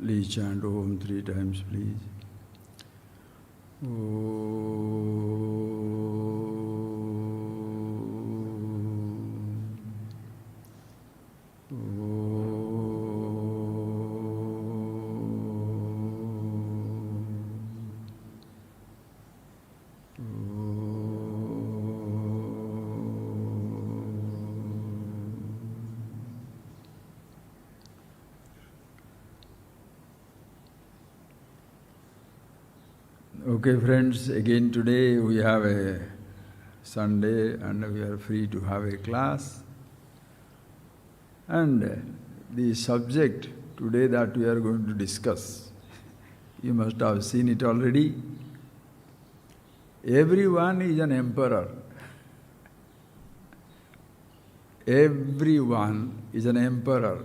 Please chant Om 3 times, please. Okay, friends, again today we have a Sunday and we are free to have a class. And the subject today that we are going to discuss, you must have seen it already. Everyone is an emperor. Everyone is an emperor.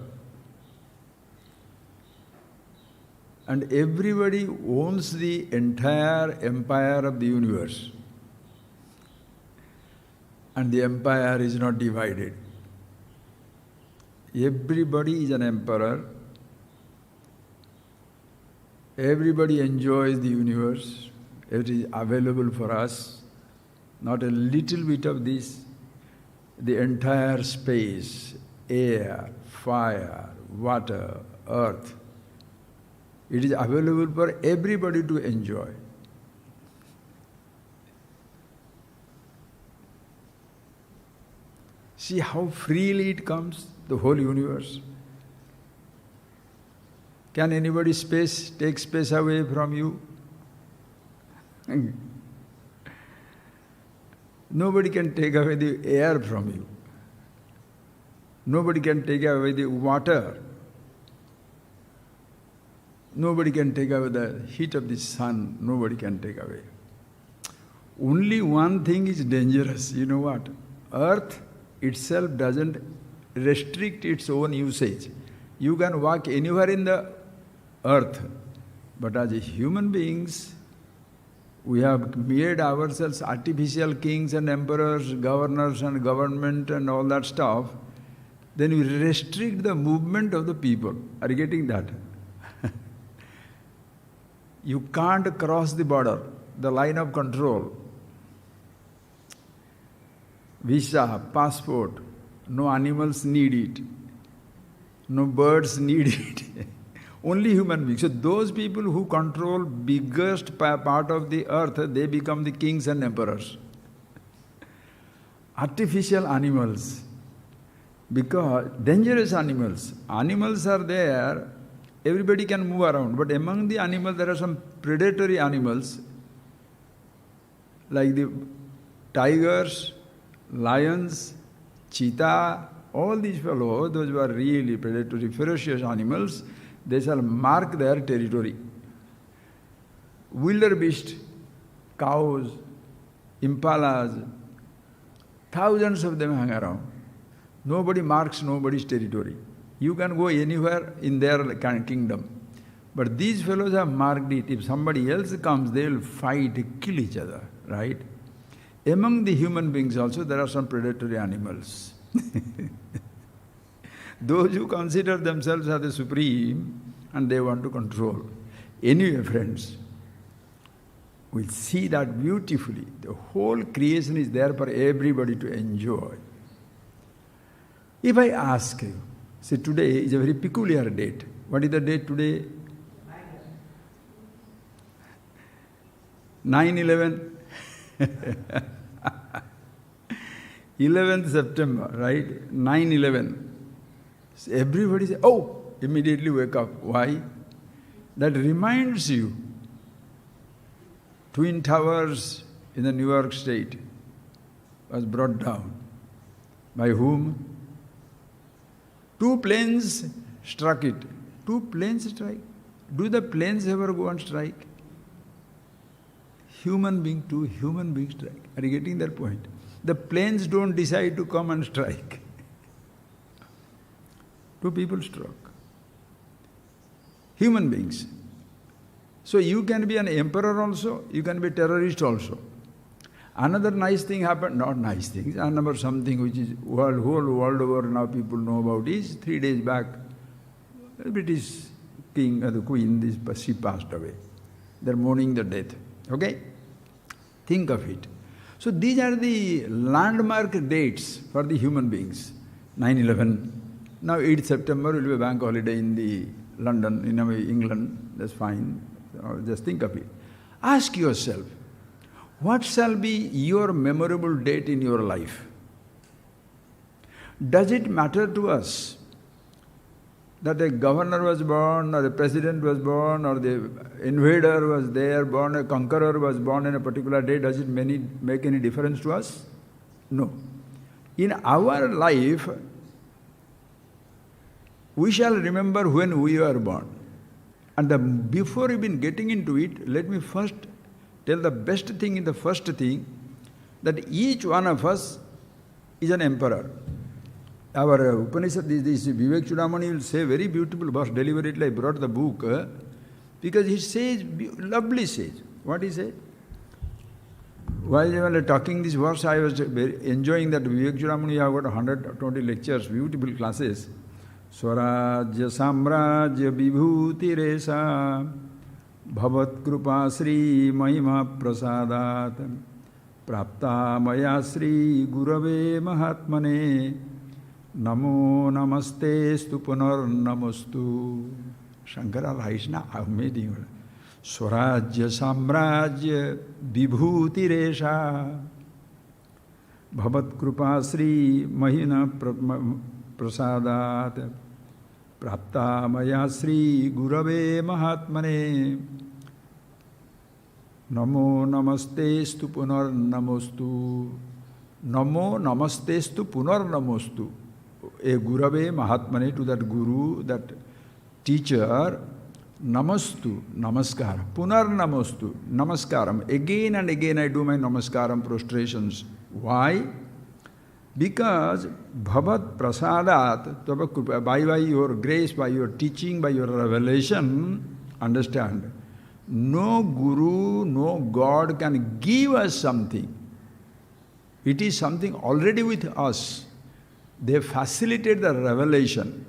And everybody owns the entire empire of the universe. And the empire is not divided. Everybody is an emperor. Everybody enjoys the universe. It is available for us. Not a little bit of this. The entire space, air, fire, water, earth. It is available for everybody to enjoy. See how freely it comes, the whole universe. Can anybody take space away from you? Nobody can take away the air from you. Nobody can take away the water. Nobody can take away the heat of the sun. Nobody can take away. Only one thing is dangerous. You know what? Earth itself doesn't restrict its own usage. You can walk anywhere in the earth. But as human beings, we have made ourselves artificial kings and emperors, governors and government and all that stuff. Then we restrict the movement of the people. Are you getting that? You can't cross the border, the line of control. Visa, passport, no animals need it. No birds need it. Only human beings. So those people who control biggest part of the earth, they become the kings and emperors. Artificial animals. Because dangerous animals. Animals are there. Everybody can move around, but among the animals there are some predatory animals like the tigers, lions, cheetah, all these fellows, those who are really predatory, ferocious animals, they shall mark their territory. Wildebeest, cows, impalas, thousands of them hang around. Nobody marks nobody's territory. You can go anywhere in their kingdom. But these fellows have marked it. If somebody else comes, they will fight, kill each other, right? Among the human beings also, there are some predatory animals. Those who consider themselves as the supreme and they want to control. Anyway, friends, we'll see that beautifully. The whole creation is there for everybody to enjoy. If I ask you, see, today is a very peculiar date. What is the date today? 9/11. 11th September, right? 9/11. So everybody says, oh, immediately wake up. Why? That reminds you, Twin Towers in the New York State was brought down. By whom? 2 planes struck it. 2 planes strike. Do the planes ever go and strike? Human being to human being strike. Are you getting that point? The planes don't decide to come and strike. 2 people struck. Human beings. So you can be an emperor also, you can be a terrorist also. Another nice thing happened, not nice things, another something which is whole world over now people know about is 3 days back, British king or the queen, she passed away. They're mourning the death. Okay? Think of it. So these are the landmark dates for the human beings. 9/11. Now 8th September will be a bank holiday in the London, in England. That's fine. Just think of it. Ask yourself, what shall be your memorable date in your life? Does it matter to us that a governor was born, or a president was born, or the invader was there, born, a conqueror was born on a particular day? Does it make any difference to us? No. In our life, we shall remember when we were born. And before even getting into it, let me first tell the best thing in the first thing, that each one of us is an emperor. Our Upanishad, this Vivek Chudamani will say very beautiful verse, deliberately I brought the book, because he says, lovely says. What he said? While you were talking this verse, I was very enjoying that Vivek Chudamani. I have got 120 lectures, beautiful classes. Swarajya Samrajya Vibhuti Resa Bhavat Krupa Sri Mahima Prasadat Prapta Maya Sri Gurave Mahatmane Namo Namaste Stupunar Namostu. Shankara Laishna, amazing. Swarajya Samrajya Vibhuti Resha Bhavat Krupa Sri Mahina Prasadat Prapta Maya Sri Gurave Mahatmane Namo Namastestu Punar Namostu. Namo Namastestu Punar Namostu. A Gurave Mahatmane, to that Guru, that teacher, Namastu, Namaskar. Punar Namostu, Namaskaram. Again and again I do my Namaskaram prostrations. Why? Because Bhavat Prasadat, by your grace, by your teaching, by your revelation, understand, no Guru, no God can give us something. It is something already with us. They facilitate the revelation.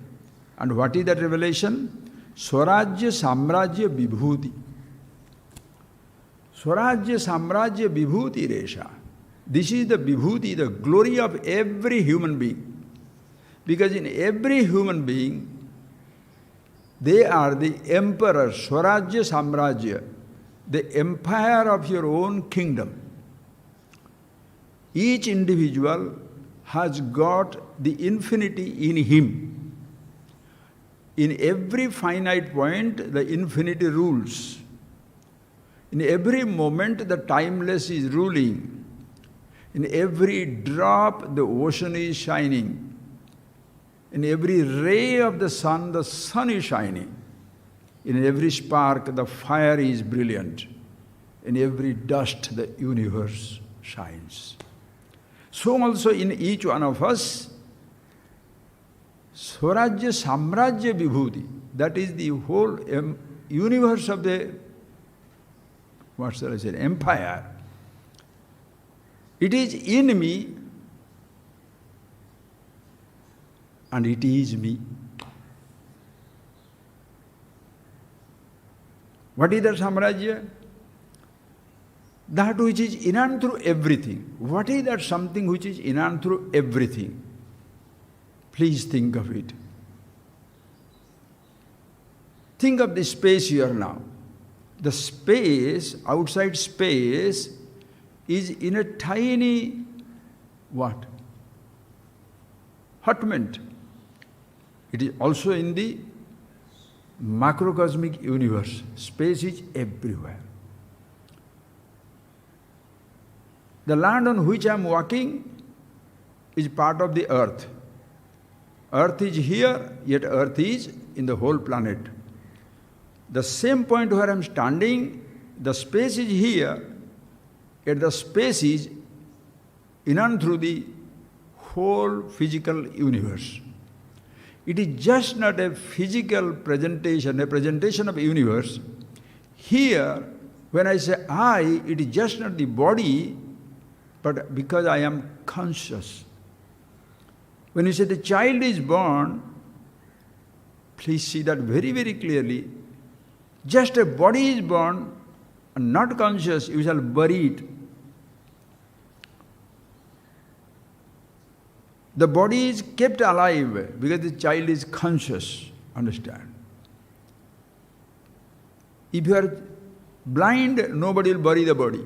And what is that revelation? Swarajya Samrajya Vibhuti. Swarajya Samrajya Vibhuti Resha. This is the vibhuti, the glory of every human being. Because in every human being, they are the emperor, Swarajya Samrajya, the empire of your own kingdom. Each individual has got the infinity in him. In every finite point, the infinity rules. In every moment, the timeless is ruling. In every drop, the ocean is shining. In every ray of the sun is shining. In every spark, the fire is brilliant. In every dust, the universe shines. So also in each one of us, Swarajya Samrajya Vibhuti, that is the whole universe of the, what shall I say, empire. It is in me and it is me. What is that Samrajya? That which is in and through everything. What is that something which is in and through everything? Please think of it. Think of the space here now. The space, outside space, is in a tiny, what? Hutment. It is also in the macrocosmic universe. Space is everywhere. The land on which I am walking is part of the earth. Earth is here, yet earth is in the whole planet. The same point where I am standing, the space is here, yet the space is in and through the whole physical universe. It is just not a physical presentation, a presentation of a universe. Here, when I say I, it is just not the body, but because I am conscious. When you say the child is born, Please see that very, very clearly. Just a body is born and not conscious, you shall bury it. The body is kept alive because the child is conscious. Understand? If you are blind, nobody will bury the body.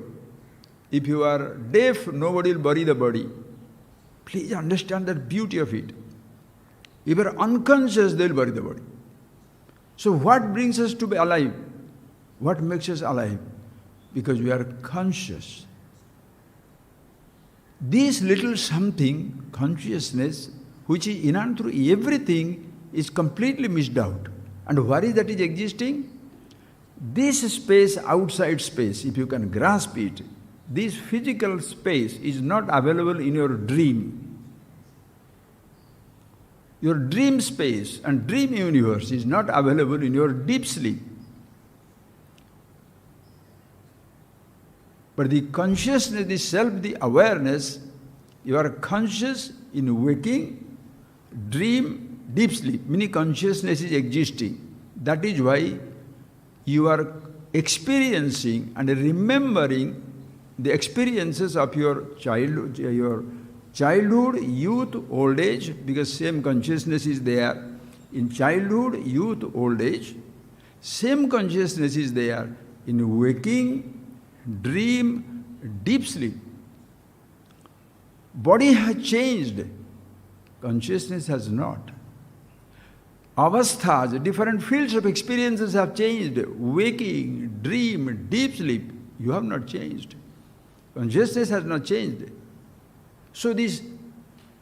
If you are deaf, nobody will bury the body. Please understand the beauty of it. If you are unconscious, they will bury the body. So what brings us to be alive? What makes us alive? Because we are conscious. This little something, consciousness, which is in and through everything, is completely missed out. And what is that is existing? This space, outside space, if you can grasp it, this physical space is not available in your dream. Your dream space and dream universe is not available in your deep sleep. But the consciousness, the self, the awareness, you are conscious in waking, dream, deep sleep, meaning consciousness is existing. That is why you are experiencing and remembering the experiences of your childhood, youth, old age, because same consciousness is there in childhood, youth, old age. Same consciousness is there in waking, dream, deep sleep. Body has changed, consciousness has not. Avasthas, different fields of experiences have changed. Waking, dream, deep sleep, you have not changed. Consciousness has not changed. So this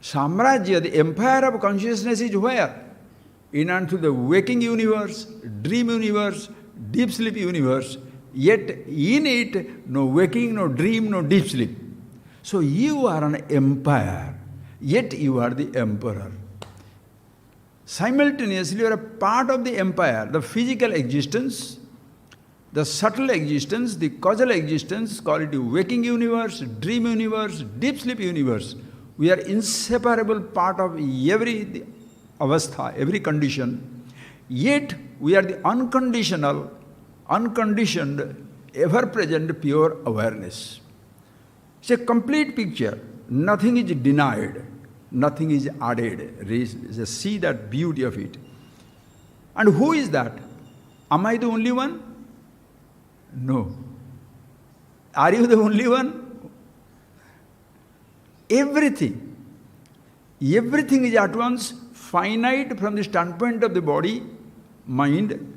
samrajya, the empire of consciousness is where? In and through the waking universe, dream universe, deep sleep universe, yet in it no waking, no dream, no deep sleep. So you are an empire, yet you are the emperor. Simultaneously you are a part of the empire, the physical existence, the subtle existence, the causal existence, call it the waking universe, dream universe, deep sleep universe. We are inseparable part of every avastha, every condition. Yet we are the unconditional, unconditioned, ever-present pure awareness. It's a complete picture. Nothing is denied. Nothing is added. Just see that beauty of it. And who is that? Am I the only one? No. Are you the only one? Everything. Everything is at once finite from the standpoint of the body, mind,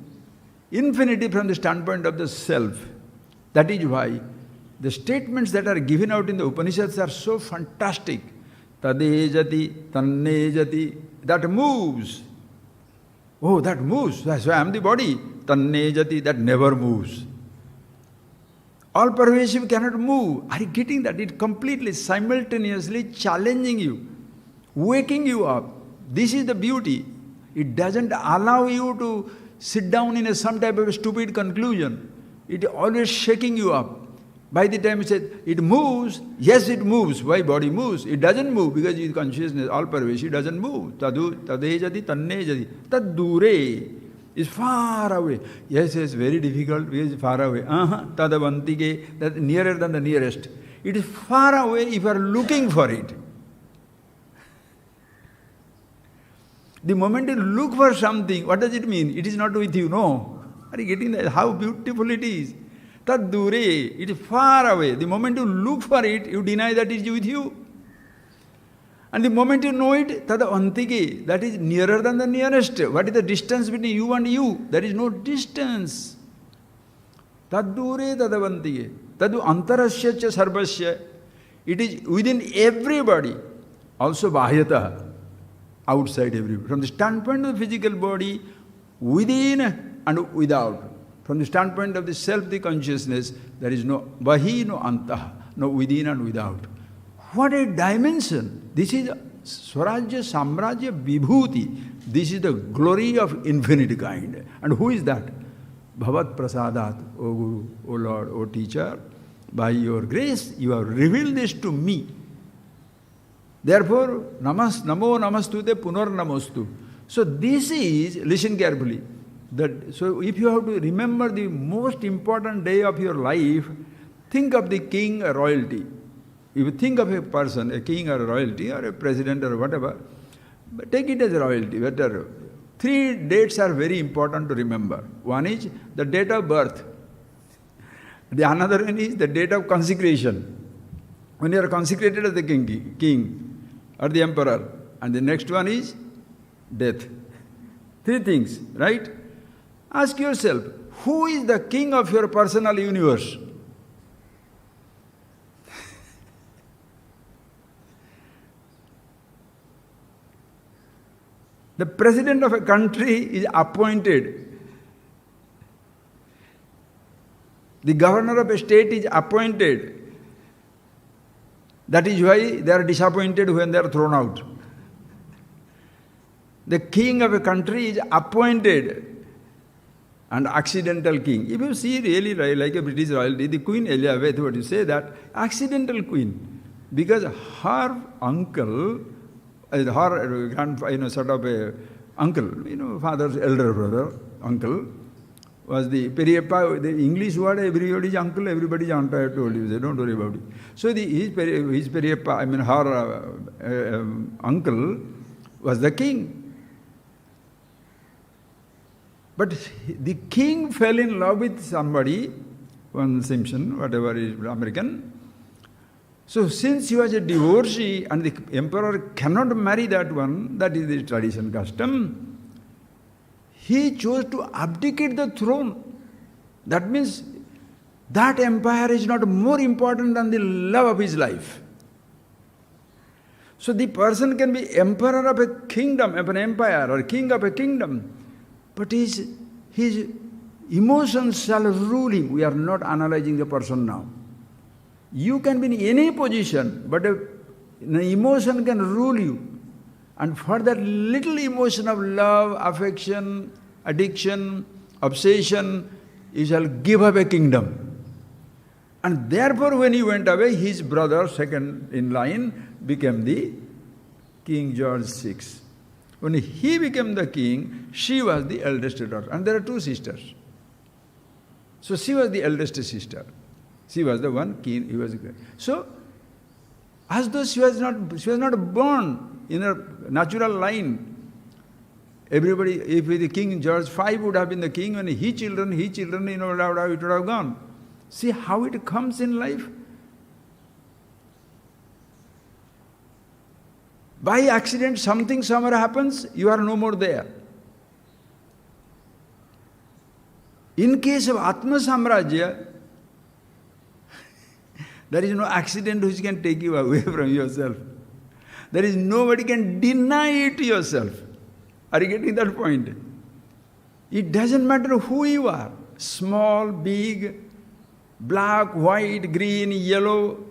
infinity from the standpoint of the self. That is why the statements that are given out in the Upanishads are so fantastic. Tadejati, tannejati, that moves. Oh, that moves. That's why I am the body. Tannejati, that never moves. All pervasive cannot move. Are you getting that? It completely, simultaneously challenging you, waking you up. This is the beauty. It doesn't allow you to sit down in some type of stupid conclusion. It always shaking you up. By the time it says, it moves, yes it moves. Why body moves? It doesn't move because its consciousness, all pervasive, doesn't move. Tadejati, tannejati. Tad dure is far away. Yes, it's very difficult because it's far away. Tadavantige, that's nearer than the nearest. It is far away if you are looking for it. The moment you look for something, what does it mean? It is not with you, no. Are you getting that? How beautiful it is. Tad dure, it is far away. The moment you look for it, you deny that it is with you. And the moment you know it, tada antige, that is nearer than the nearest. What is the distance between you and you? There is no distance. Tad dure tadavantige. Tadu antarasya cha sarvasya. It is within everybody. Also bahyata, outside everybody. From the standpoint of the physical body, within and without. From the standpoint of the self, the consciousness, there is no bahi, no antah, no within and without. What a dimension! This is Swarajya, Samrajya, Vibhuti. This is the glory of infinite kind. And who is that? Bhavat Prasadat, O Guru, O Lord, O Teacher. By your grace, you have revealed this to me. Therefore, namo namastute punar namostu. So this is, listen carefully, so if you have to remember the most important day of your life, think of the king or royalty. If you think of a person, a king or a royalty or a president or whatever, but take it as a royalty, better. 3 dates are very important to remember. One is the date of birth. The another one is the date of consecration. When you are consecrated as the king or the emperor. And the next one is death. 3 things, right? Ask yourself, who is the king of your personal universe? The president of a country is appointed. The governor of a state is appointed. That is why they are disappointed when they are thrown out. The king of a country is appointed and accidental king. If you see really like a British royalty, the Queen Elizabeth, what you say that, accidental queen. Because her uncle, her grandfather, sort of a uncle, father's elder brother, uncle, was the Periappa, the English word, everybody's uncle, everybody's aunt, I told you, don't worry about it. So his Periappa, her uncle was the king. But the king fell in love with somebody, one Simpson, whatever is American. So since he was a divorcee and the emperor cannot marry that one, that is the tradition custom, he chose to abdicate the throne. That means that empire is not more important than the love of his life. So the person can be emperor of a kingdom, of an empire, or king of a kingdom, but his emotions shall rule him. We are not analyzing the person now. You can be in any position, but an emotion can rule you. And for that little emotion of love, affection, addiction, obsession, you shall give up a kingdom. And therefore when he went away, his brother, second in line, became the King George VI. When he became the king, she was the eldest daughter. And there are 2 sisters. So she was the eldest sister. She was the one king. He was so, as though she was not born in a natural line. Everybody, if the King George V would have been the king, when his children, it would have gone. See how it comes in life? By accident, something somewhere happens, you are no more there. In case of Atma Samrajya, there is no accident which can take you away from yourself. There is nobody can deny it to yourself. Are you getting that point? It doesn't matter who you are. Small, big, black, white, green, yellow,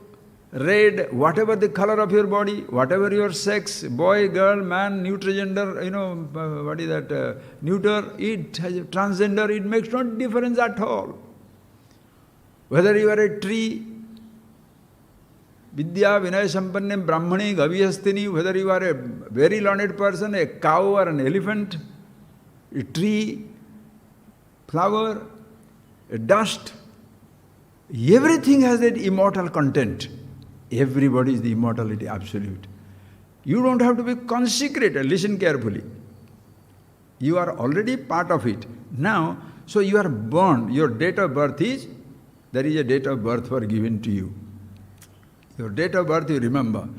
red, whatever the color of your body, whatever your sex, boy, girl, man, neutrogender, what is that, neuter, it has a transgender, it makes no difference at all. Whether you are a tree, Vidya, Vinaya Sampanne, Brahmani, Gaviyastini, whether you are a very learned person, a cow or an elephant, a tree, flower, a dust, everything has that immortal content. Everybody is the immortality, absolute. You don't have to be consecrated. Listen carefully. You are already part of it. Now, so you are born. Your date of birth is, there is a date of birth for given to you. Your date of birth you remember.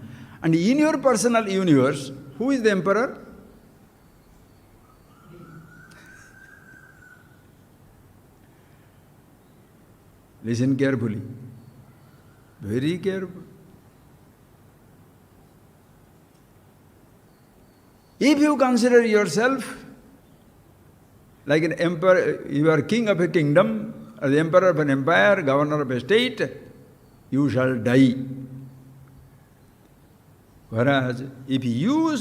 And in your personal universe, who is the emperor? Listen carefully. Very careful. If you consider yourself like an emperor, you are king of a kingdom, or the emperor of an empire, governor of a state, you shall die. Whereas, if you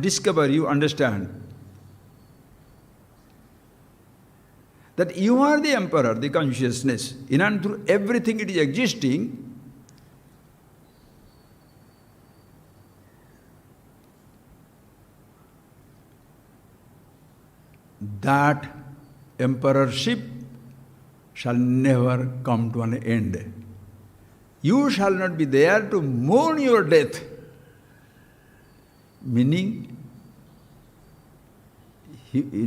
discover, you understand that you are the emperor, the consciousness, in and through everything it is existing, that emperorship shall never come to an end. You shall not be there to mourn your death. Meaning,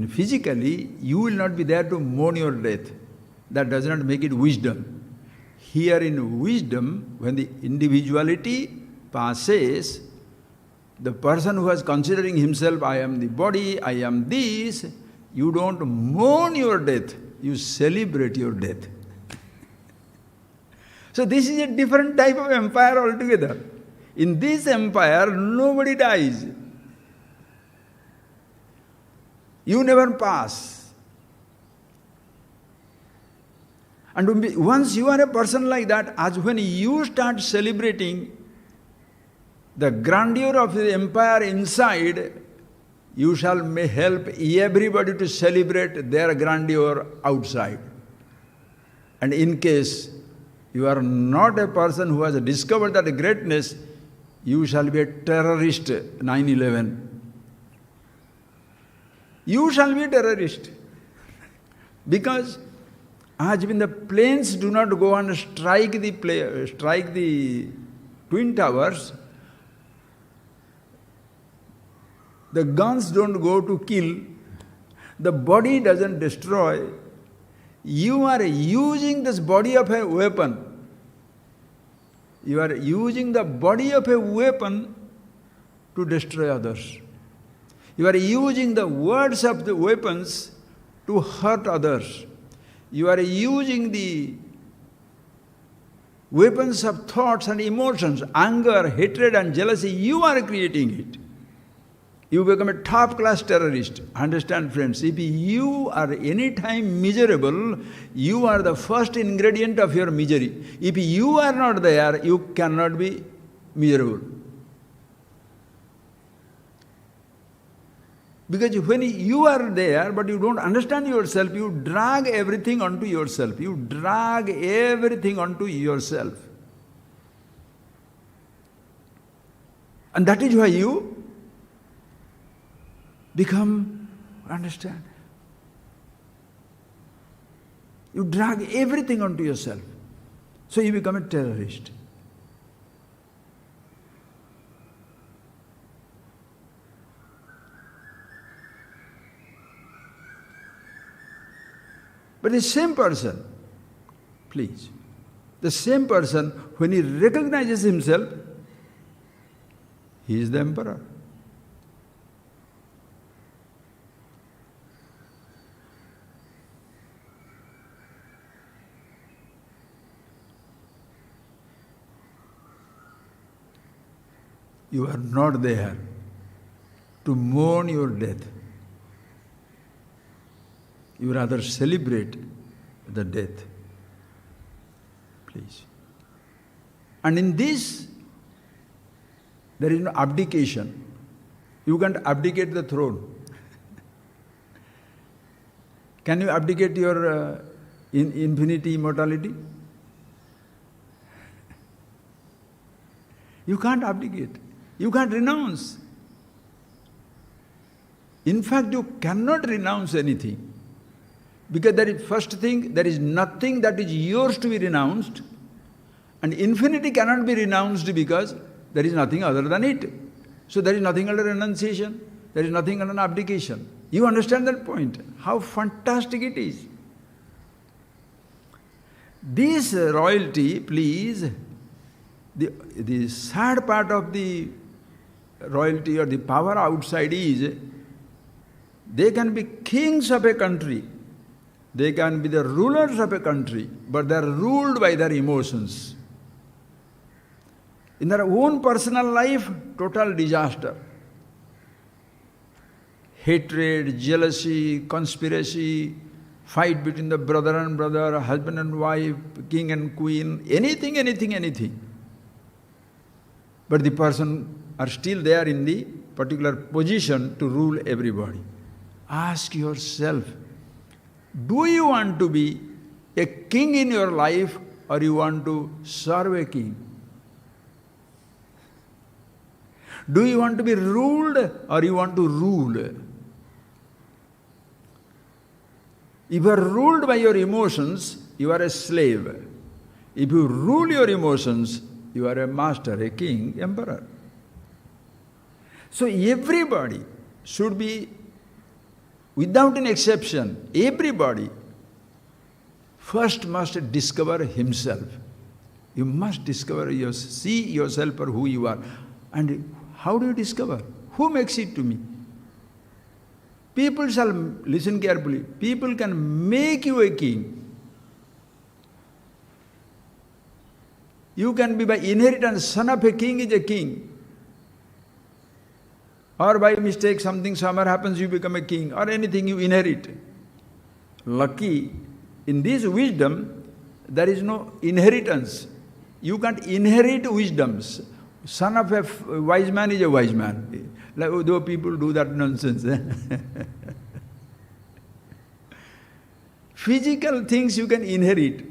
physically, you will not be there to mourn your death. That does not make it wisdom. Here in wisdom, when the individuality passes, the person who is considering himself, I am the body, I am this, you don't mourn your death, you celebrate your death. So this is a different type of empire altogether. In this empire, nobody dies. You never pass. And once you are a person like that, as when you start celebrating the grandeur of the empire inside, you shall help everybody to celebrate their grandeur outside. And in case you are not a person who has discovered that greatness, you shall be a terrorist 9/11. You shall be a terrorist. Because as when the planes do not go and strike the Twin Towers, the guns don't go to kill, the body doesn't destroy. You are using this body of a weapon. You are using the body of a weapon to destroy others. You are using the words of the weapons to hurt others. You are using the weapons of thoughts and emotions, anger, hatred and jealousy. You are creating it. You become a top-class terrorist. Understand, friends, if you are any time miserable, you are the first ingredient of your misery. If you are not there, you cannot be miserable. Because when you are there, but you don't understand yourself, you drag everything onto yourself. You drag everything onto yourself. And that is why you become, understand? You drag everything onto yourself. So you become a terrorist. But the same person, please, the same person, when he recognizes himself, he is the emperor. You are not there to mourn your death. You rather celebrate the death. Please. And in this, there is no abdication. You can't abdicate the throne. Can you abdicate your infinity immortality? You can't abdicate. You can't renounce. In fact, you cannot renounce anything. Because there is, first thing, there is nothing that is yours to be renounced, and infinity cannot be renounced because there is nothing other than it. So there is nothing under renunciation, there is nothing under abdication. You understand that point? How fantastic it is. This royalty, please, the sad part of the royalty or the power outside is, they can be kings of a country, they can be the rulers of a country, but they are ruled by their emotions. In their own personal life, total disaster. Hatred, jealousy, conspiracy, fight between the brother and brother, husband and wife, king and queen, anything. But the person are still there in the particular position to rule everybody. Ask yourself, do you want to be a king in your life, or you want to serve a king? Do you want to be ruled, or you want to rule? If you are ruled by your emotions, you are a slave. If you rule your emotions, you are a master, a king, emperor. So everybody should be, without an exception, everybody first must discover himself. You must discover see yourself for who you are. And how do you discover? Who makes it to me? People shall listen carefully. People can make you a king. You can be by inheritance, son of a king is a king. Or by mistake something somewhere happens, you become a king, or anything you inherit. Lucky, in this wisdom, there is no inheritance. You can't inherit wisdoms. Son of a wise man is a wise man. Like, though people do that nonsense. Physical things you can inherit.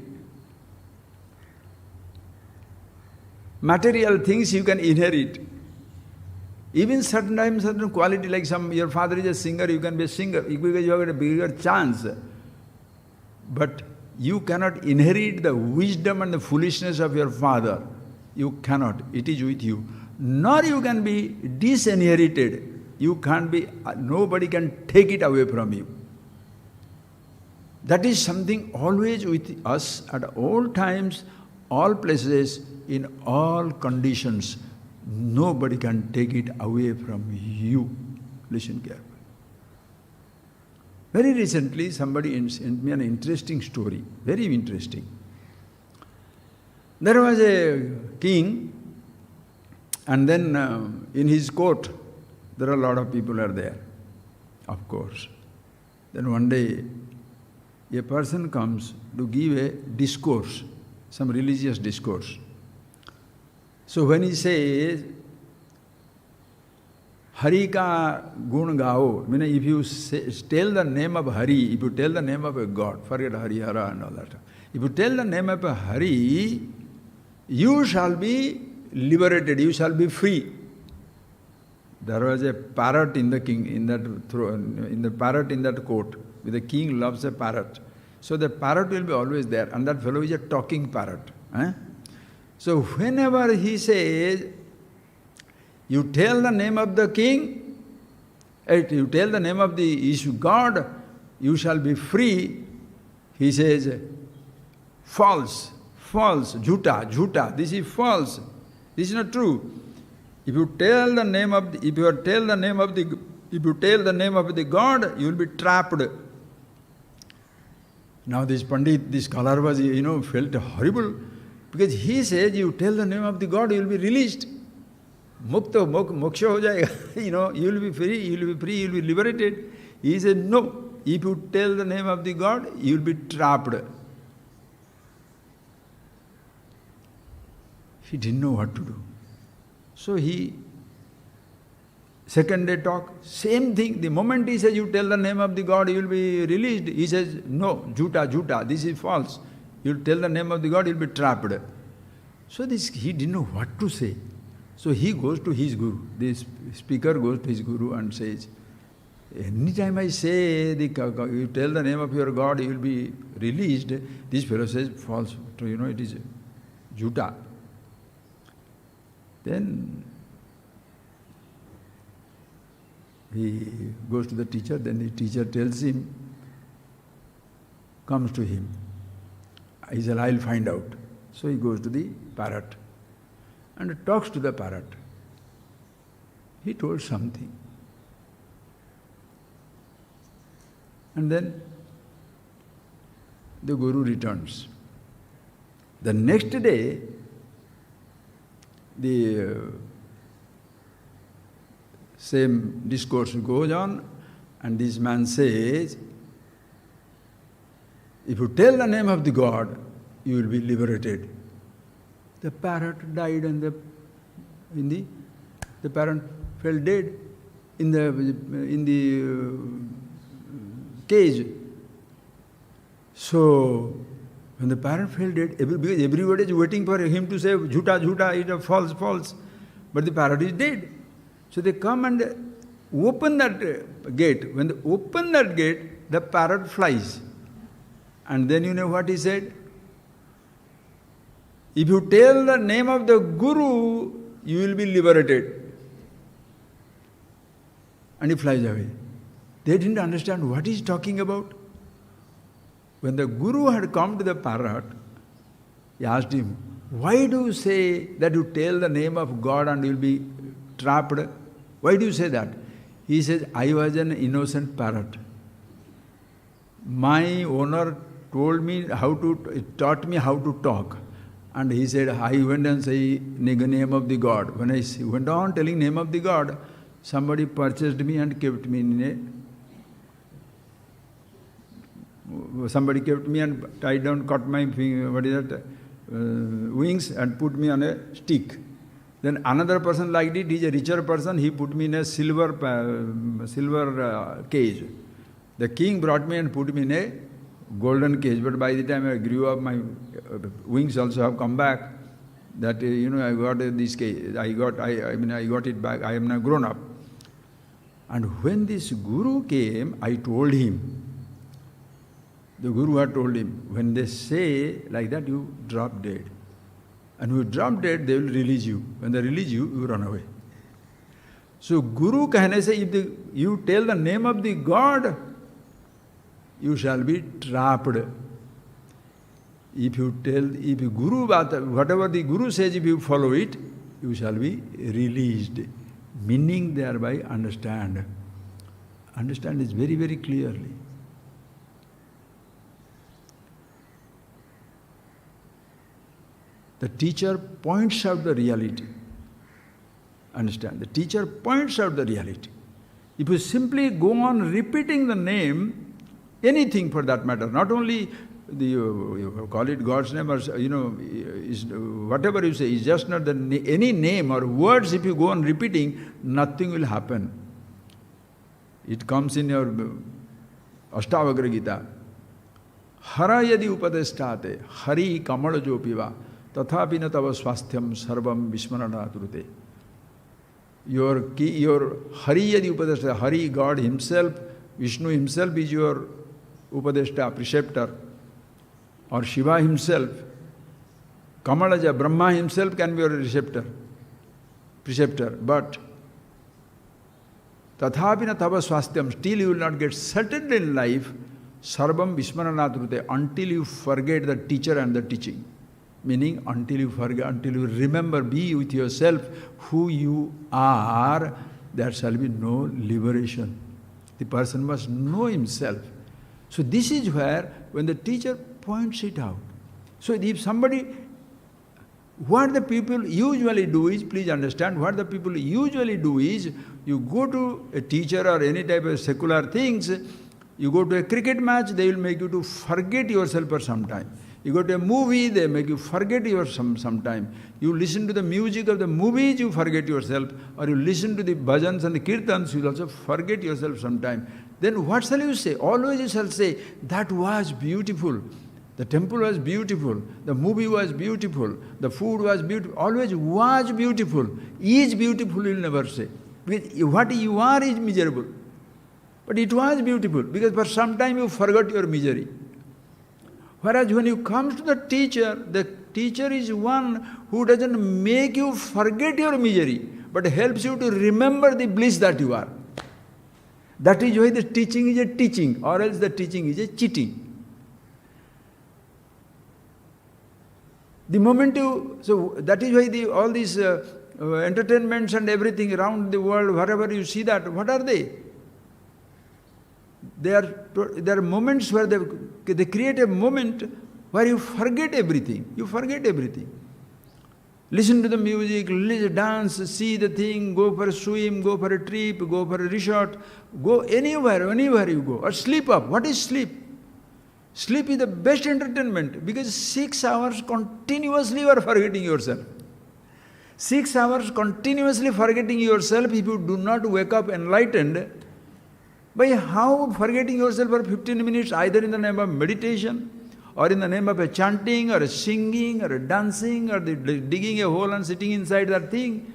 Material things you can inherit. Even certain quality, like your father is a singer, you can be a singer because you have got a bigger chance. But you cannot inherit the wisdom and the foolishness of your father. You cannot. It is with you. Nor you can be disinherited. You can't be, nobody can take it away from you. That is something always with us at all times, all places, in all conditions. Nobody can take it away from you. Listen carefully. Very recently, somebody sent me an interesting story. Very interesting. There was a king, and then in his court, there are a lot of people are there, of course. Then one day, a person comes to give a discourse, some religious discourse. So when he says, Hari ka gun gao, meaning if you tell the name of Hari, if you tell the name of a God, forget Hari, Hara and all that. If you tell the name of a Hari, you shall be liberated, you shall be free. There was a parrot in the king, in the parrot in that court. The king loves a parrot. So the parrot will be always there, and that fellow is a talking parrot. So whenever he says, you tell the name of the king, you tell the name of the issue God, you shall be free, he says, false, false, jhuta, jhuta, this is false, this is not true. If you tell the name of the, if you tell the name of the God, you will be trapped. Now this Pandit, this scholar was, felt horrible, because he says, you tell the name of the God, you will be released. Mukta, moksha ho jayega. You will be free, you will be free, you will be liberated. He said, no, if you tell the name of the God, you will be trapped. He didn't know what to do. So he, second day talk, same thing. The moment he says, you tell the name of the God, you will be released. He says, no, jhuta, jhuta, this is false. You tell the name of the God, you will be trapped. So he didn't know what to say. So he goes to his guru. This speaker goes to his guru and says, anytime I say, you tell the name of your God, you will be released. This fellow says, false. It is jhuta. Then he goes to the teacher, then the teacher tells him, comes to him. He said, I'll find out. So he goes to the parrot and talks to the parrot. He told something. And then the guru returns. The next day, the same discourse goes on, and this man says, if you tell the name of the God, you will be liberated. The parrot died, and the parrot fell dead in the cage. So when the parrot fell dead, because everybody is waiting for him to say, jhuta, jhuta, it is false, false. But the parrot is dead. So they come and open that gate. When they open that gate, the parrot flies. And then you know what he said? If you tell the name of the Guru, you will be liberated. And he flies away. They didn't understand what he's talking about. When the Guru had come to the parrot, he asked him, why do you say that you tell the name of God and you will be trapped? Why do you say that? He says, I was an innocent parrot. My owner taught me how to talk. And he said, I went and say the name of the God. When I went on telling name of the God, somebody purchased me and kept me somebody kept me and tied down, cut my wings and put me on a stick. Then another person liked it, he's a richer person, he put me in a silver cage. The king brought me and put me in a golden cage, but by the time I grew up, my wings also have come back. That, I got this cage, I got it back, I am now grown up. And when this Guru came, I told him, the Guru had told him, when they say like that, you drop dead. And when you drop dead, they will release you. When they release you, you run away. So Guru कहने से, if you tell the name of the God, you shall be trapped. If Guru, whatever the Guru says, if you follow it, you shall be released. Meaning thereby understand. Understand is very, very clearly. The teacher points out the reality. Understand? The teacher points out the reality. If you simply go on repeating the name, anything for that matter, not only you call it God's name or is whatever you say, is just not any name or words. If you go on repeating, nothing will happen. It comes in your Ashtavagra Gita. Hara yadi upadesthate, hari kamala jopiva, tathapi na tava swasthyam sarvam vismaranadurute. Your hari yadi upadesthate, Hari, God himself, Vishnu himself is your upadeshta, preceptor. Or Shiva himself, Kamalaja, Brahma himself can be your preceptor. But Tathapina tava swastham, still you will not get settled in life, sarvam vismaranadurute, until you forget the teacher and the teaching. Meaning until you forget, until you remember, be with yourself who you are, there shall be no liberation. The person must know himself. So this is where, when the teacher points it out. So if somebody, what the people usually do is, please understand, what the people usually do is, you go to a teacher or any type of secular things, you go to a cricket match, they will make you to forget yourself for some time. You go to a movie, they make you forget yourself some time. You listen to the music of the movies, you forget yourself. Or you listen to the bhajans and the kirtans, you will also forget yourself some time. Then what shall you say? Always you shall say, that was beautiful. The temple was beautiful. The movie was beautiful. The food was beautiful. Always was beautiful. Is beautiful, you will never say. What you are is miserable. But it was beautiful, because for some time you forgot your misery. Whereas when you come to the teacher is one who doesn't make you forget your misery, but helps you to remember the bliss that you are. That is why the teaching is a teaching, or else the teaching is a cheating. The moment so that is why all these entertainments and everything around the world, wherever you see that, what are they? There are moments where they create a moment where you forget everything. You forget everything. Listen to the music, dance, see the thing, go for a swim, go for a trip, go for a resort, go anywhere you go. Or sleep up. What is sleep? Sleep is the best entertainment, because 6 hours continuously you are forgetting yourself. 6 hours continuously forgetting yourself, if you do not wake up enlightened, by how forgetting yourself for 15 minutes, either in the name of meditation, or in the name of a chanting, or a singing, or a dancing, or digging a hole and sitting inside that thing,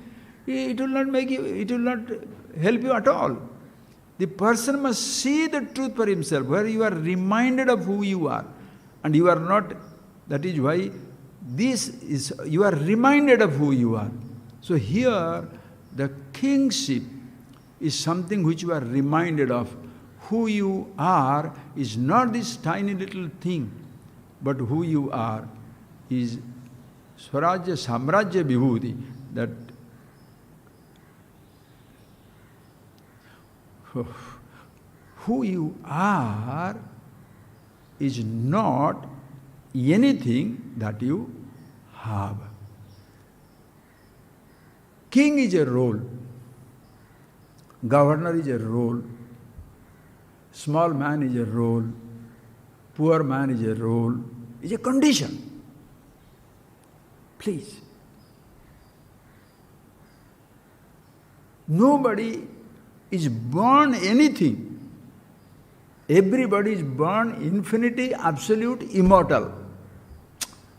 it will not help you at all. The person must see the truth for himself, where you are reminded of who you are. And you are not, that is why you are reminded of who you are. So here, the kingship is something which you are reminded of. Who you are is not this tiny little thing, but who you are is Swarajya Samrajya Vibhuti, that who you are is not anything that you have. King is a role, governor is a role, small man is a role, poor man is a role, is a condition. Please. Nobody is born anything. Everybody is born infinity, absolute, immortal.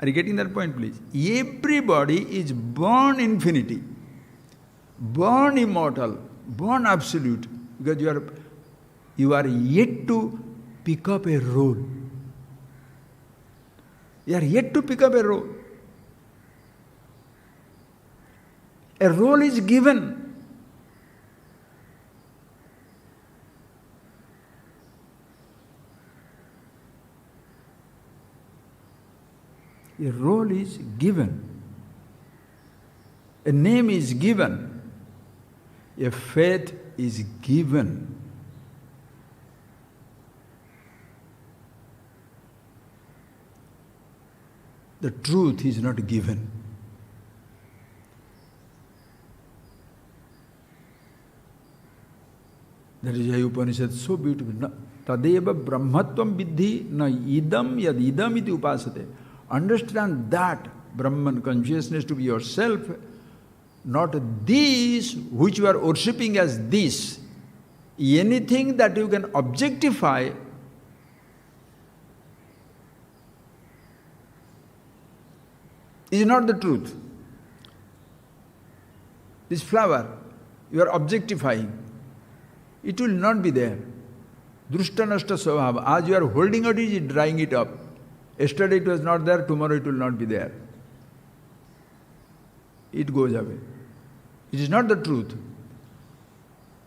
Are you getting that point, please? Everybody is born infinity, born immortal, born absolute, because you are yet to pick up a role. You are yet to pick up a role. A role is given. A role is given. A name is given. A faith is given. The truth is not given. That is why Upanishad is so beautiful. Tadeva brahmatvam vidhi na idam yad idam iti upasate. Understand that Brahman consciousness to be yourself, not this which you are worshipping as this. Anything that you can objectify is not the truth. This flower, you are objectifying. It will not be there. Drushta nashta svabhava. As you are holding it, is drying it up. Yesterday it was not there, tomorrow it will not be there. It goes away. It is not the truth.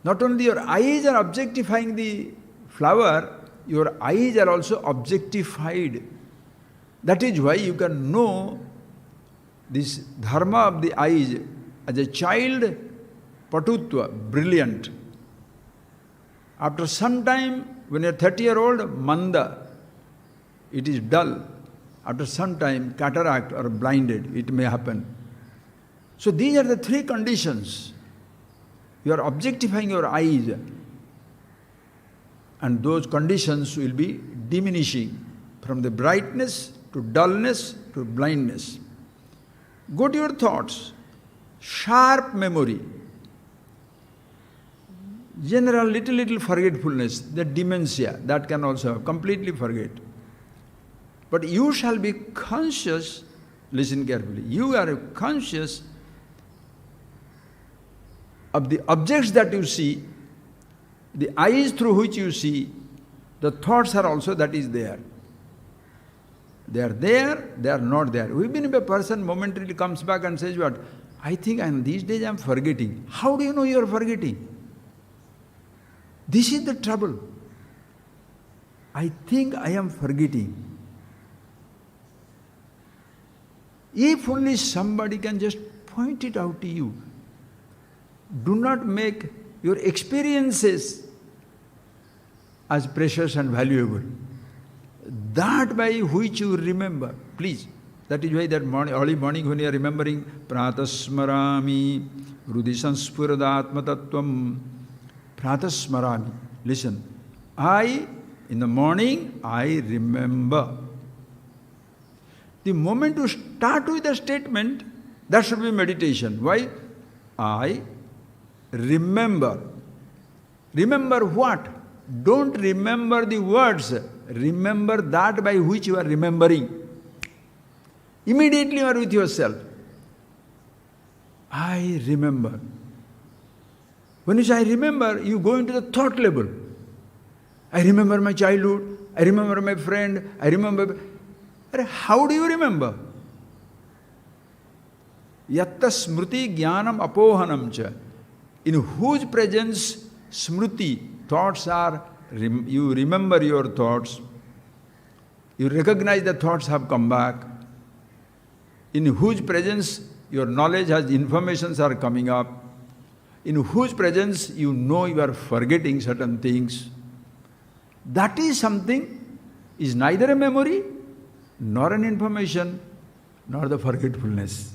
Not only your eyes are objectifying the flower, your eyes are also objectified. That is why you can know this dharma of the eyes. As a child, patutva, brilliant. After some time, when you are 30-year-old, manda, it is dull. After some time, cataract or blinded, it may happen. So these are the three conditions. You are objectifying your eyes, and those conditions will be diminishing from the brightness to dullness to blindness. Go to your thoughts, sharp memory, general little forgetfulness, the dementia, that can also have, completely forget. But you shall be conscious, listen carefully, you are conscious of the objects that you see, the eyes through which you see, the thoughts are also that is there. They are there, they are not there. Even if a person momentarily comes back and says, what? I think these days I am forgetting. How do you know you are forgetting? This is the trouble. I think I am forgetting. If only somebody can just point it out to you. Do not make your experiences as precious and valuable. That by which you remember, please. That is why that morning, early morning when you are remembering Pratasmarami, Rudhi Sanspuradatma Tattvam, Pratasmarami. Listen, in the morning, I remember. The moment you start with a statement, that should be meditation. Why? I remember. Remember what? Don't remember the words. Remember that by which you are remembering. Immediately you are with yourself. I remember. When you say I remember, you go into the thought level. I remember my childhood. I remember my friend. I remember. How do you remember? Yatta smriti jnanam apohanam cha. In whose presence smriti, thoughts are, you remember your thoughts, you recognize the thoughts have come back, in whose presence your knowledge has informations are coming up, in whose presence you know you are forgetting certain things. That is something, is neither a memory, nor an information, nor the forgetfulness.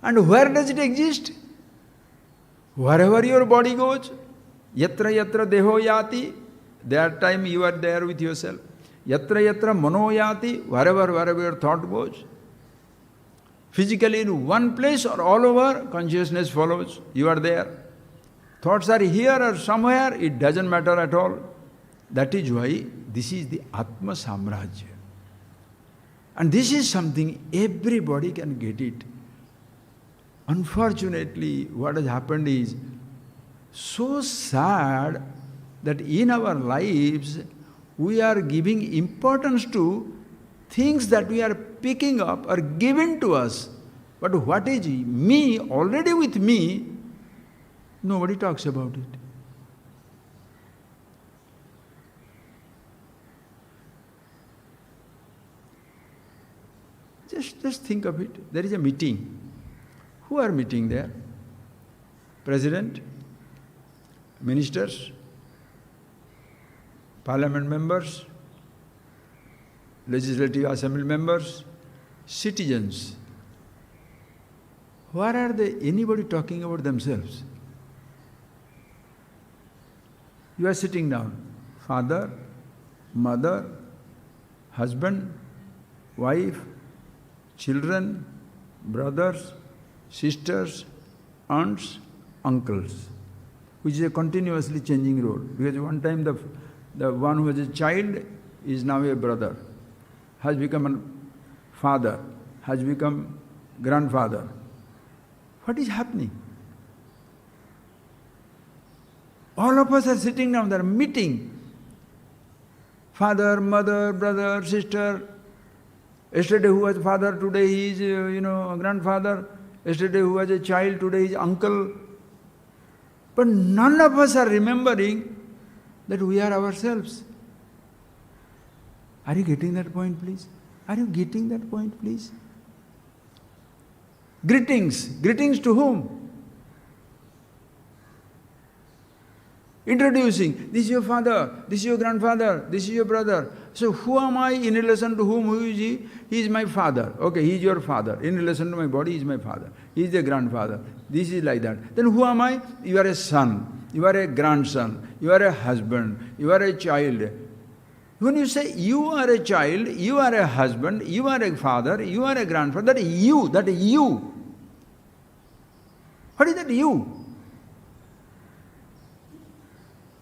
And where does it exist? Wherever your body goes, yatra yatra deho yati, that time you are there with yourself. Yatra yatra mano yati, wherever your thought goes. Physically in one place or all over, consciousness follows, you are there. Thoughts are here or somewhere, it doesn't matter at all. That is why this is the Atma Samrajya. And this is something everybody can get it. Unfortunately, what has happened is so sad that in our lives we are giving importance to things that we are picking up or given to us. But what is me, already with me, nobody talks about it. Just think of it. There is a meeting. Who are meeting there? President, ministers, parliament members, legislative assembly members, citizens. Where are they? Anybody talking about themselves? You are sitting down. Father, mother, husband, wife, children, brothers, sisters, aunts, uncles, which is a continuously changing role. Because one time the one who was a child is now a brother, has become a father, has become grandfather. What is happening? All of us are sitting down there, meeting. Father, mother, brother, sister. Yesterday who was father, today he is, grandfather. Yesterday who was a child, today is uncle. But none of us are remembering that we are ourselves. Are you getting that point, please? Are you getting that point, please? Greetings. Greetings to whom? Introducing. This is your father, this is your grandfather, this is your brother. So who am I in relation to whom? Who is he? He is my father. Okay, he is your father. In relation to my body, he is my father. He is the grandfather. This is like that. Then who am I? You are a son. You are a grandson. You are a husband. You are a child. When you say you are a child, you are a husband, you are a father, you are a grandfather, that is you, that is you. What is that you?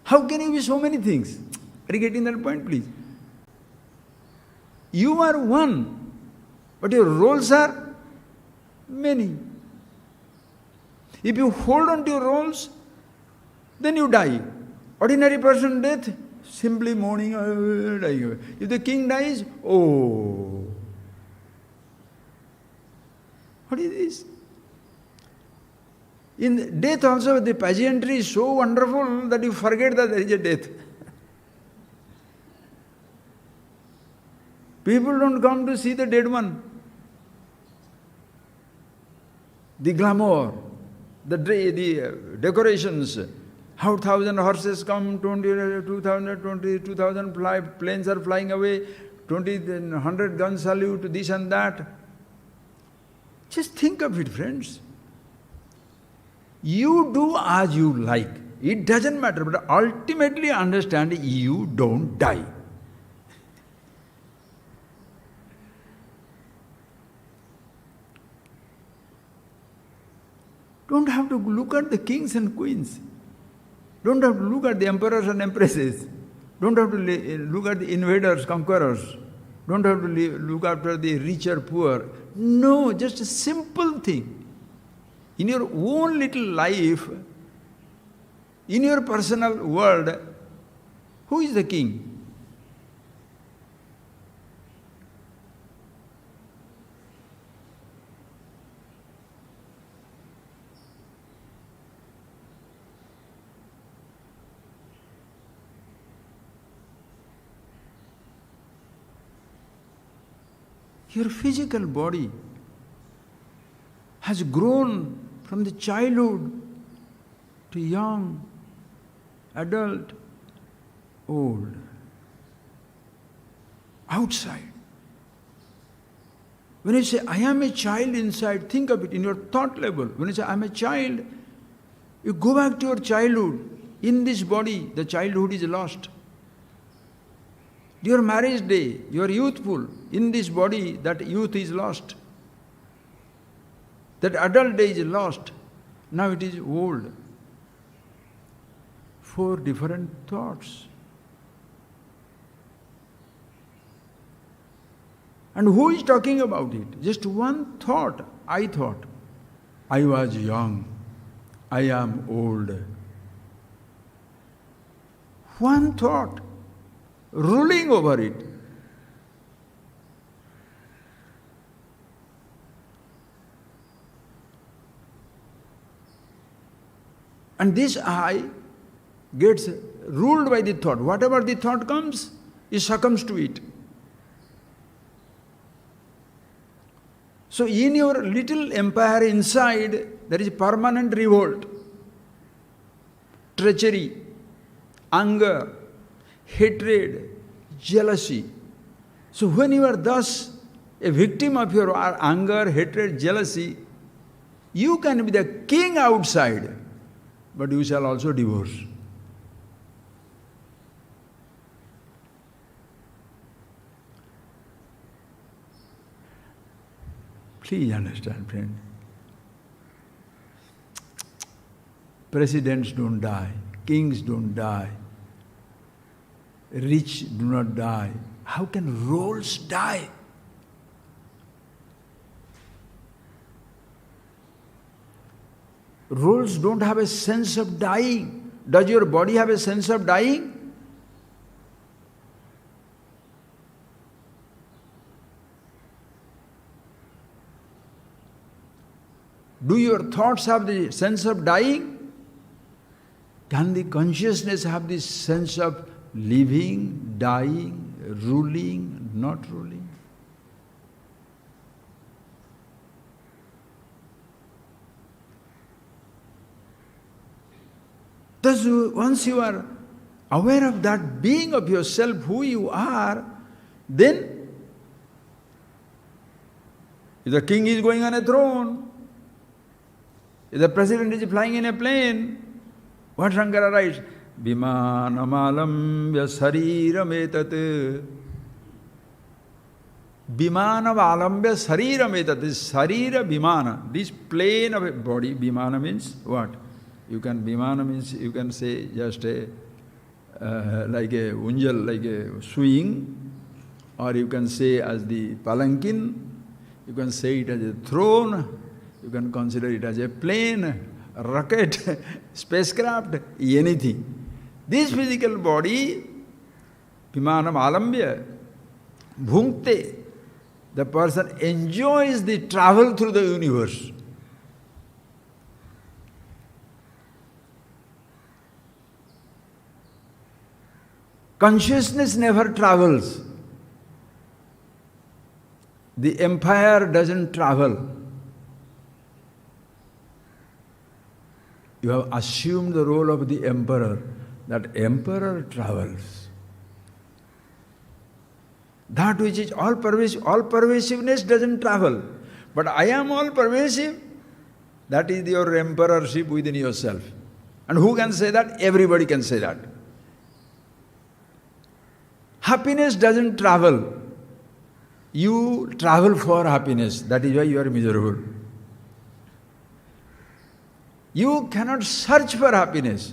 How can you be so many things? Are you getting that point, please? You are one, but your roles are many. If you hold on to your roles, then you die. Ordinary person death, simply mourning, dying away. If the king dies, oh. What is this? In death also, the pageantry is so wonderful that you forget that there is a death. People don't come to see the dead one. The glamour, the decorations, how 1,000 horses come, 2,000 planes are flying away, 100 gun salute, this and that. Just think of it, friends. You do as you like. It doesn't matter, but ultimately understand you don't die. Don't have to look at the kings and queens. Don't have to look at the emperors and empresses. Don't have to look at the invaders, conquerors. Don't have to look after the rich or poor. No, just a simple thing. In your own little life, in your personal world, who is the king? Your physical body has grown from the childhood to young, adult, old, outside. When you say, I am a child inside, think of it in your thought level. When you say, I am a child, you go back to your childhood. In this body, the childhood is lost. Your marriage day, you are youthful. In this body, that youth is lost. That adult day is lost. Now it is old. 4 different thoughts. And who is talking about it? Just one thought. I thought. I was young. I am old. One thought. Ruling over it. And this I gets ruled by the thought. Whatever the thought comes, it succumbs to it. So in your little empire inside, there is permanent revolt, treachery, anger, hatred, jealousy. So when you are thus a victim of your anger, hatred, jealousy, you can be the king outside, but you shall also divorce. Please understand, friend. Presidents don't die, kings don't die, rich do not die. How can roles die? Roles don't have a sense of dying. Does your body have a sense of dying? Do your thoughts have the sense of dying? Can the consciousness have this sense of living, dying, ruling, not ruling? Thus, once you are aware of that being of yourself, who you are, then if the king is going on a throne, if the president is flying in a plane, what Shankara writes? Vimanam sariram etat. Vimanam sariram etat. This sarira vimana. This plane of a body, vimana means what? Vimana means you can say just a like a unjal, like a swing, or you can say as the palanquin, you can say it as a throne, you can consider it as a plane, a rocket, spacecraft, anything. This physical body, vimanam alambya, bhunkte, the person enjoys the travel through the universe. Consciousness never travels. The empire doesn't travel. You have assumed the role of the emperor. That emperor travels. That which is all pervasiveness doesn't travel. But I am all pervasive. That is your emperorship within yourself. And who can say that? Everybody can say that. Happiness doesn't travel. You travel for happiness. That is why you are miserable. You cannot search for happiness.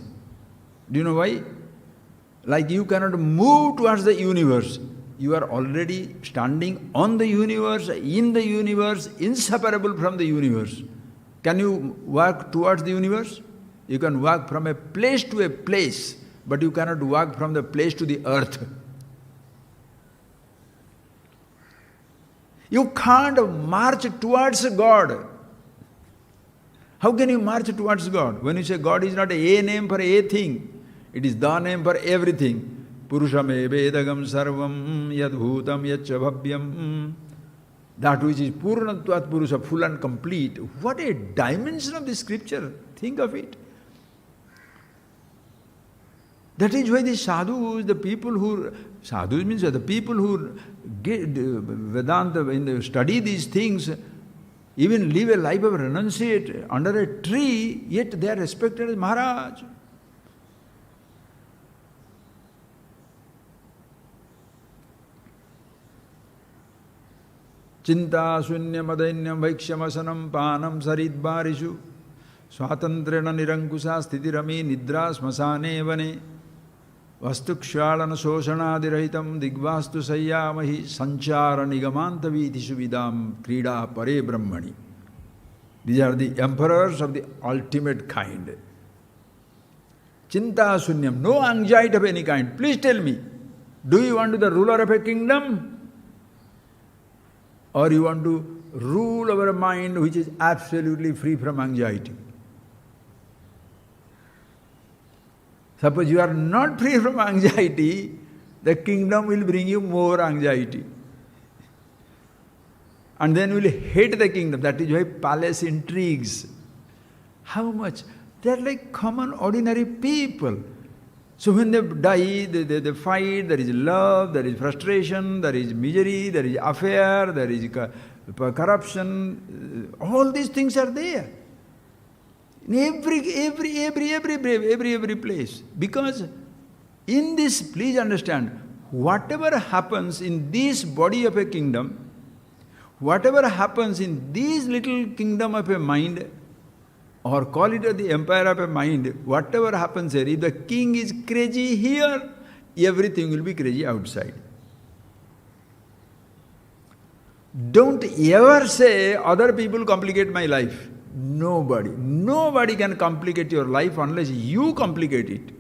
Do you know why? Like you cannot move towards the universe. You are already standing on the universe, in the universe, inseparable from the universe. Can you walk towards the universe? You can walk from a place to a place, but you cannot walk from the place to the earth. You can't march towards God. How can you march towards God? When you say God is not a name for a thing, it is the name for everything. Purushame vedagam sarvam yadbhutam yaccha bhavyam. that which is Purnatvat Purusha, full and complete. What a dimension of the scripture. Think of it. That is why the sadhus, the people who, sadhus means the people who get Vedanta, when they study these things, even live a life of renunciate under a tree, yet they are respected as Maharaj. Chinta sunyam adainyam vaikshamasanam panam saridbarishu swatantrena nirankusa sthitirami nidra smasane vane vastukshaalana soshanadirahitam digvastu sayyamahi sanchara nigamantaviti suvidam krida pare brahmani. These are the emperors of the ultimate kind. Chinta sunyam, no anxiety of any kind. Please tell me, do you want to be the ruler of a kingdom? Or you want to rule over a mind which is absolutely free from anxiety? Suppose you are not free from anxiety, the kingdom will bring you more anxiety. And then you will hate the kingdom. That is why palace intrigues. How much? They are like common, ordinary people. So when they die, they fight, there is love, there is frustration, there is misery, there is affair, there is corruption. All these things are there. In every place. Because in this, please understand, whatever happens in this body of a kingdom, whatever happens in this little kingdom of a mind, or call it the empire of a mind, whatever happens here, if the king is crazy here, everything will be crazy outside. Don't ever say, other people complicate my life. Nobody can complicate your life unless you complicate it.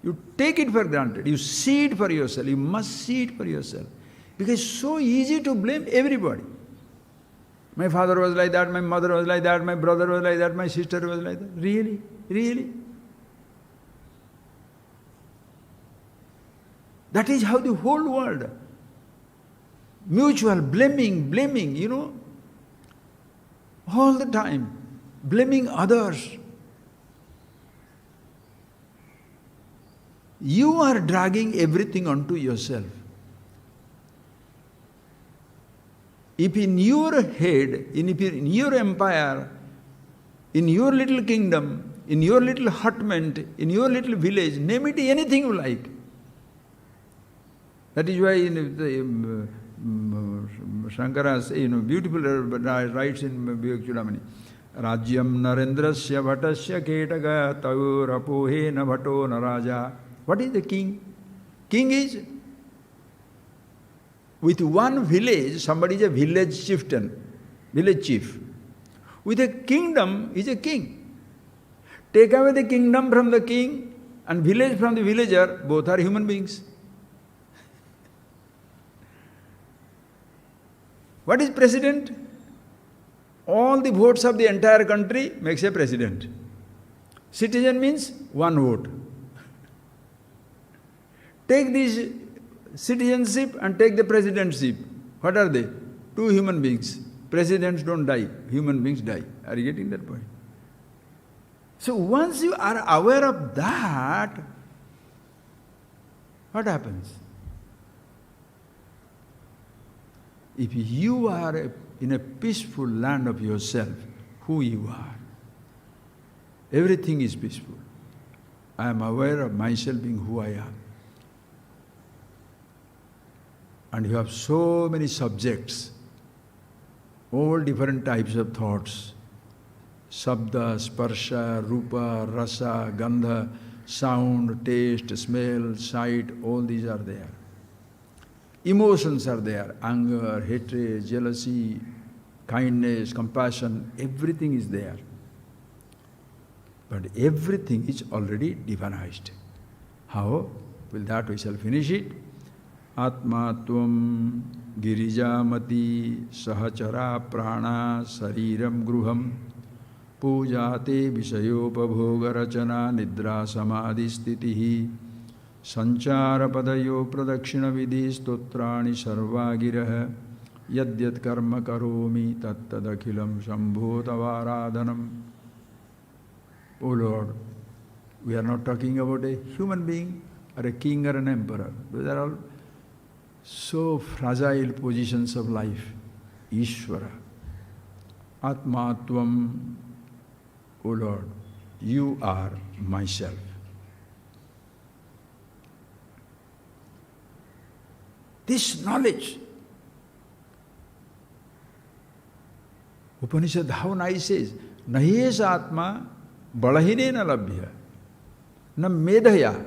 You take it for granted. You see it for yourself. You must see it for yourself. Because it's so easy to blame everybody. My father was like that, my mother was like that, my brother was like that, my sister was like that. Really? Really? That is how the whole world, mutual blaming, all the time, blaming others. You are dragging everything onto yourself. If in your head, in your empire, in your little kingdom, in your little hutment, in your little village, name it anything you like. That is why Shankara's beautiful writes in Vivek-Chudamani, Rajyam Narendrasya Bhattasya Ketaga Taur Apohe na Bhato na Raja. What is the king? King is, with one village, somebody is a village chieftain, village chief. With a kingdom, he is a king. Take away the kingdom from the king and village from the villager, both are human beings. What is president? All the votes of the entire country makes a president. Citizen means one vote. Take this citizenship and take the presidentship. What are they? Two human beings. Presidents don't die, human beings die. Are you getting that point? So once you are aware of that, what happens? If you are in a peaceful land of yourself, who you are, everything is peaceful. I am aware of myself being who I am. And you have so many subjects, all different types of thoughts. Sabda, sparsha, rupa, rasa, gandha, sound, taste, smell, sight, all these are there. Emotions are there, anger, hatred, jealousy, kindness, compassion, everything is there. But everything is already divinized. How? With that we shall finish it. Atma tvam girijamati sahachara prana sariram gruham pujate visayopabhoga rachana nidra samadhi stitihi sanchara padayo pradakshina vidhi stotrani sarvagirah Yadyat karma karomi tattadakhilam shambho tavaradhanam. O Lord, we are not talking about a human being or a king or an emperor. Those are all so fragile positions of life. Ishvara. Atmatvam, O Lord, you are myself. This knowledge, Upanishad how nice says, Nahesa Atma Balahine labhya, na medhaya,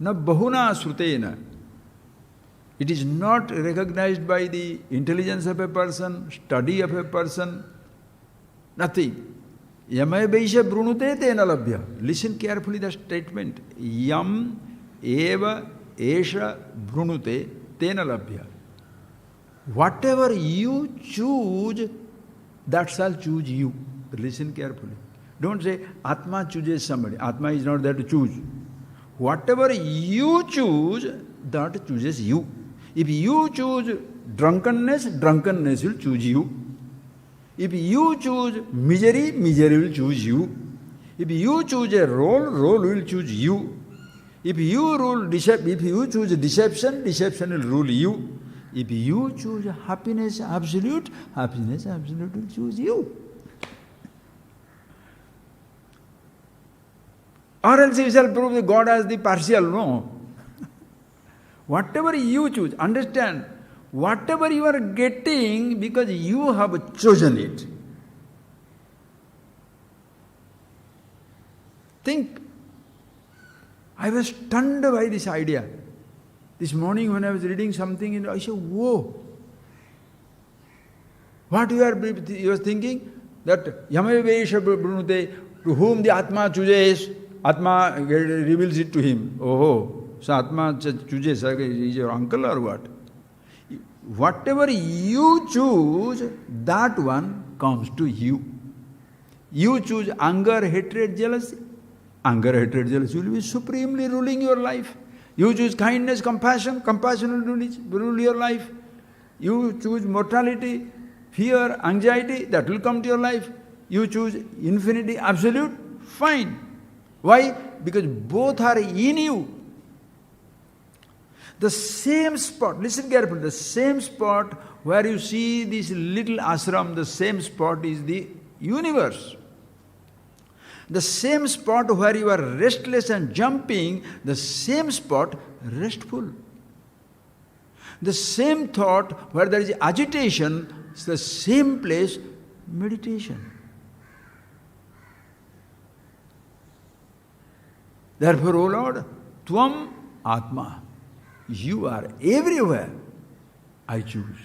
na bahuna srutena. It is not recognized by the intelligence of a person, study of a person, nothing. Yamaya Vaisha Brunute tena labhya. Listen carefully the statement. Yam eva esha brunute tena labhya. Whatever you choose, that shall choose you. Listen carefully. Don't say, Atma chooses somebody. Atma is not there to choose. Whatever you choose, that chooses you. If you choose drunkenness, drunkenness will choose you. If you choose misery, misery will choose you. If you choose a role, role will choose you. If you choose deception, deception will rule you. If you choose happiness absolute, happiness absolute will choose you. Or else you shall prove that God has the partial, no. Whatever you choose, understand, whatever you are getting because you have chosen it. Think. I was stunned by this idea. This morning when I was reading something, I said, whoa. What you are thinking? That Yamavesha Brunute, to whom the Atma chooses, Atma reveals it to him. Oh, so Atma chooses, is your uncle or what? Whatever you choose, that one comes to you. You choose anger, hatred, jealousy. Anger, hatred, jealousy will be supremely ruling your life. You choose kindness, compassion, compassion will rule your life. You choose mortality, fear, anxiety, that will come to your life. You choose infinity, absolute, fine. Why? Because both are in you. The same spot, listen carefully, the same spot where you see this little ashram, the same spot is the universe. The same spot where you are restless and jumping, the same spot restful. The same thought where there is agitation, it's the same place meditation. Therefore, O Lord, Tvam Atma, you are everywhere. I choose.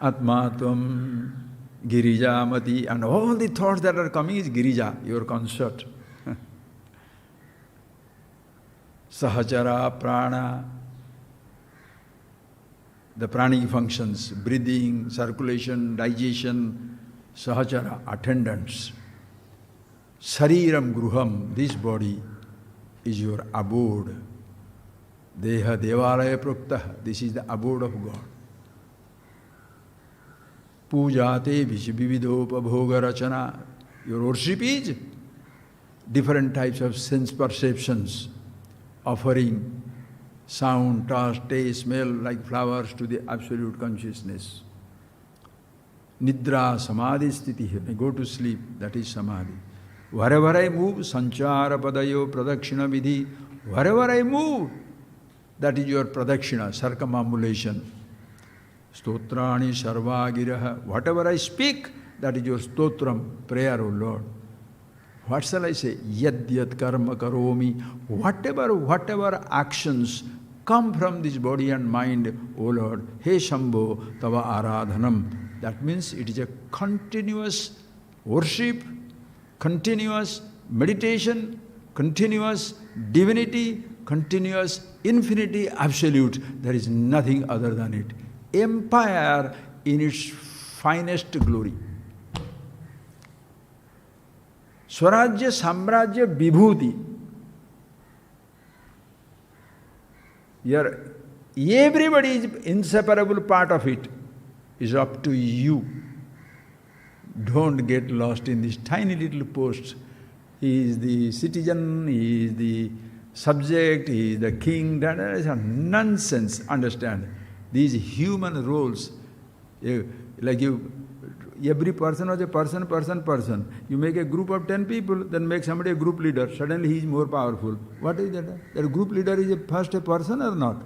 Atma Tvam Girija Mati, and all the thoughts that are coming is Girija, your consort. Sahachara Prana, the pranic functions, breathing, circulation, digestion, Sahachara, attendants. Sariram Gruham, this body is your abode. Deha Devalaya Prukta, this is the abode of God. Pujate Vividopa Rachana, your worship is different types of sense perceptions, offering sound, touch, taste, smell like flowers to the absolute consciousness. Nidra Samadhi Sthiti, I go to sleep, that is Samadhi. Wherever I move, Sanchara Padayo Pradakshina Vidhi, wherever I move, that is your Pradakshina, circumambulation. Stotrani Sarvagiraha, whatever I speak, that is your Stotram, prayer, O Lord. What shall I say? Yad yad karma karomi, whatever actions come from this body and mind, O Lord, He Shambho Tava Aradhanam. That means it is a continuous worship, continuous meditation, continuous divinity, continuous infinity, absolute. There is nothing other than it. Empire in its finest glory. Swarajya, Samrajya, Vibhuti. Everybody is inseparable part of it. It's up to you. Don't get lost in these tiny little posts. He is the citizen, he is the subject, he is the king. That is a nonsense, understand. These human roles, every person was a person. You make a group of 10 people, then make somebody a group leader. Suddenly he is more powerful. What is that? That group leader is first a person or not?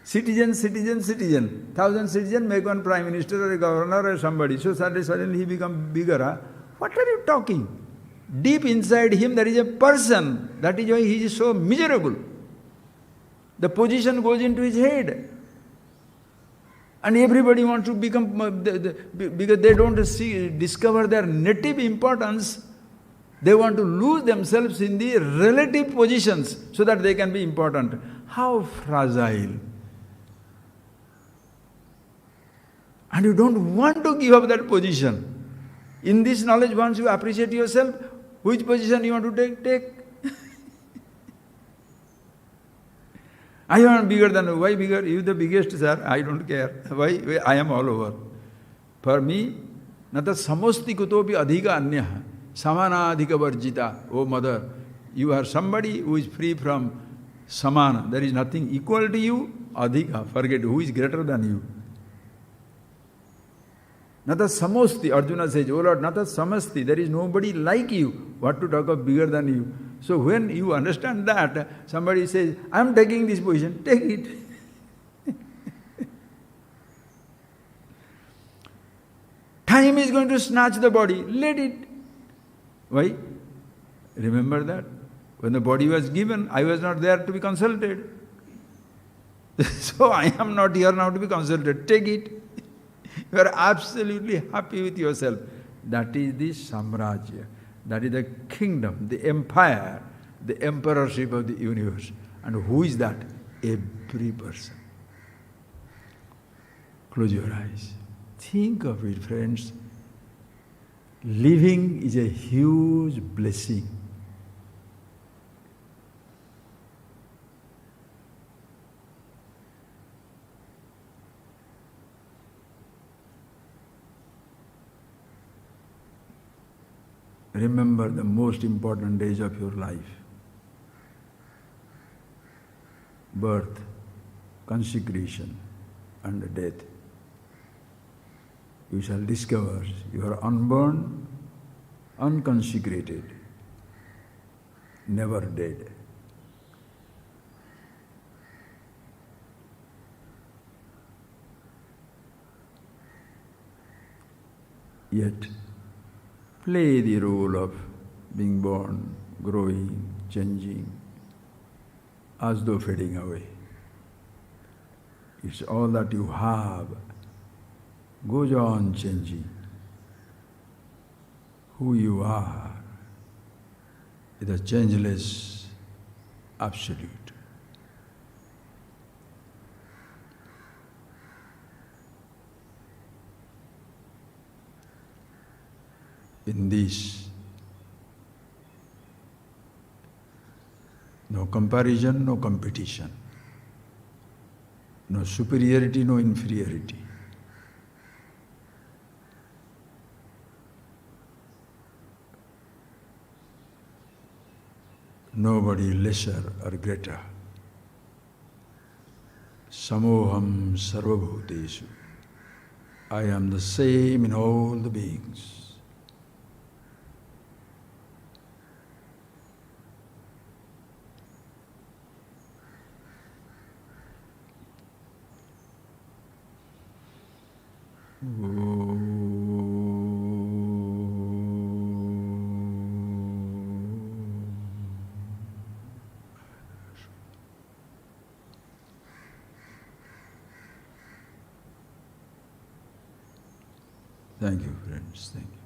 Citizen. 1,000 citizens make one prime minister or a governor or somebody. So suddenly he becomes bigger. Huh? What are you talking? Deep inside him there is a person. That is why he is so miserable. The position goes into his head. And everybody wants to become, because they don't discover their native importance, they want to lose themselves in the relative positions so that they can be important. How fragile. And you don't want to give up that position. In this knowledge, once you appreciate yourself, which position you want to take? I am bigger than, why bigger? You the biggest, sir, I don't care. Why? I am all over. For me, nata samosti kutopi adhika anyaha, samana adhika varjita. Oh mother, you are somebody who is free from samana. There is nothing equal to you, adhika, forget who is greater than you. Nata samosti, Arjuna says, oh Lord, nata samasti, there is nobody like you. What to talk of bigger than you? So when you understand that, somebody says, I am taking this position, take it. Time is going to snatch the body, let it. Why? Remember that? When the body was given, I was not there to be consulted. So I am not here now to be consulted, take it. You are absolutely happy with yourself. That is the samrajya. That is the kingdom, the empire, the emperorship of the universe. And who is that? Every person. Close your eyes. Think of it, friends. Living is a huge blessing. Remember the most important days of your life. Birth, consecration, and death. You shall discover you are unborn, unconsecrated, never dead. Yet, play the role of being born, growing, changing, as though fading away. It's all that you have, goes on changing. Who you are is a changeless absolute. In this, no comparison, no competition, no superiority, no inferiority. Nobody lesser or greater. Samoham sarvabhuteshu. I am the same in all the beings. Thank you, friends. Thank you.